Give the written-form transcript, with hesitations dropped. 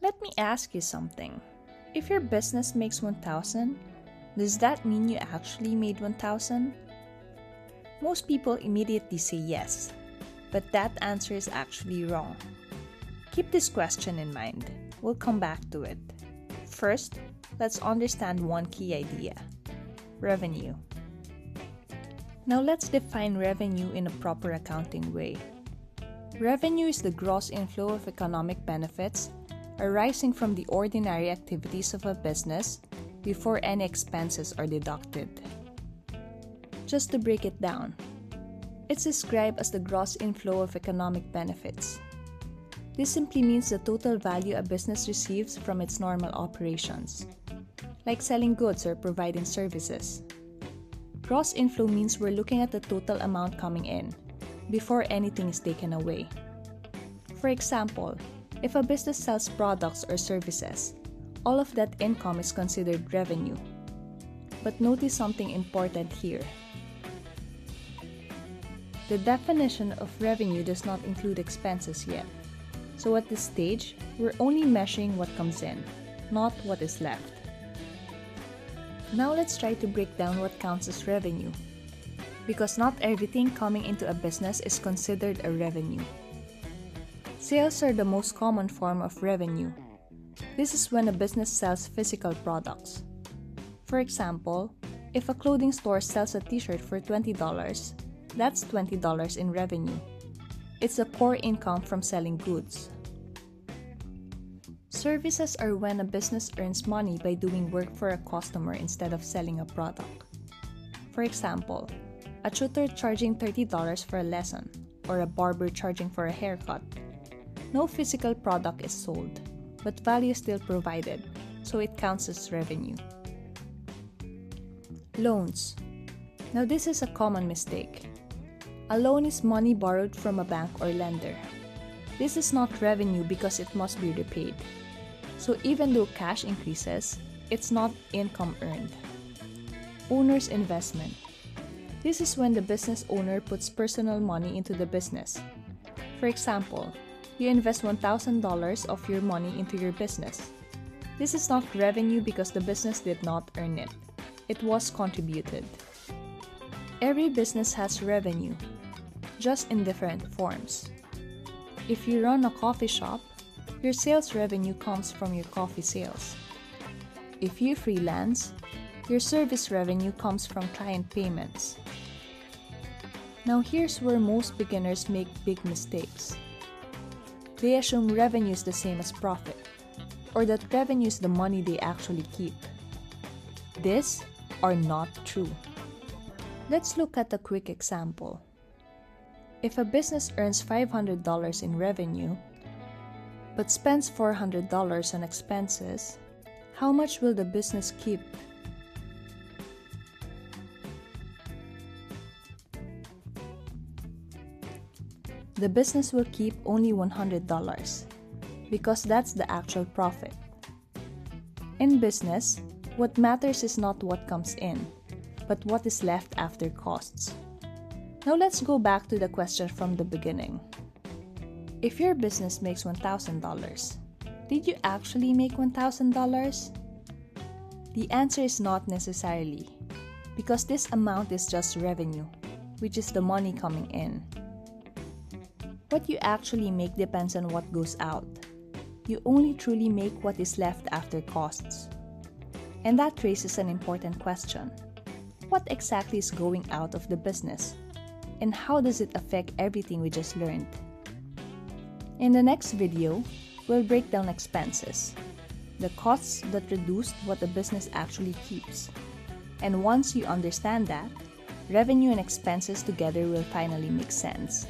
Let me ask you something. If your business makes 1,000, does that mean you actually made 1,000? Most people immediately say yes, but that answer is actually wrong. Keep this question in mind. We'll come back to it. First, let's understand one key idea: revenue. Now let's define revenue in a proper accounting way. Revenue is the gross inflow of economic benefits arising from the ordinary activities of a business before any expenses are deducted. Just to break it down, it's described as the gross inflow of economic benefits. This simply means the total value a business receives from its normal operations, like selling goods or providing services. Gross inflow means we're looking at the total amount coming in before anything is taken away. For example, if a business sells products or services, all of that income is considered revenue. But notice something important here. The definition of revenue does not include expenses yet. So at this stage, we're only measuring what comes in, not what is left. Now let's try to break down what counts as revenue, because not everything coming into a business is considered a revenue. Sales are the most common form of revenue. This is when a business sells physical products. For example, if a clothing store sells a t-shirt for $20, that's $20 in revenue. It's the core income from selling goods. Services are when a business earns money by doing work for a customer instead of selling a product. For example, a tutor charging $30 for a lesson, or a barber charging for a haircut. No physical product is sold, but value is still provided, so it counts as revenue. Loans. Now this is a common mistake. A loan is money borrowed from a bank or lender. This is not revenue because it must be repaid. So even though cash increases, it's not income earned. Owner's investment. This is when the business owner puts personal money into the business. For example, you invest $1,000 of your money into your business. This is not revenue because the business did not earn it. It was contributed. Every business has revenue, just in different forms. If you run a coffee shop, your sales revenue comes from your coffee sales. If you freelance, your service revenue comes from client payments. Now here's where most beginners make big mistakes. They assume revenue is the same as profit, or that revenue is the money they actually keep. These are not true. Let's look at a quick example. If a business earns $500 in revenue, but spends $400 on expenses, how much will the business keep? The business will keep only $100 because that's the actual profit. In business, what matters is not what comes in, but what is left after costs. Now let's go back to the question from the beginning. If your business makes $1,000, did you actually make $1,000? The answer is not necessarily, because this amount is just revenue, which is the money coming in. What you actually make depends on what goes out. You only truly make what is left after costs. And that raises an important question. What exactly is going out of the business? And how does it affect everything we just learned? In the next video, we'll break down expenses, the costs that reduced what a business actually keeps. And once you understand that, revenue and expenses together will finally make sense.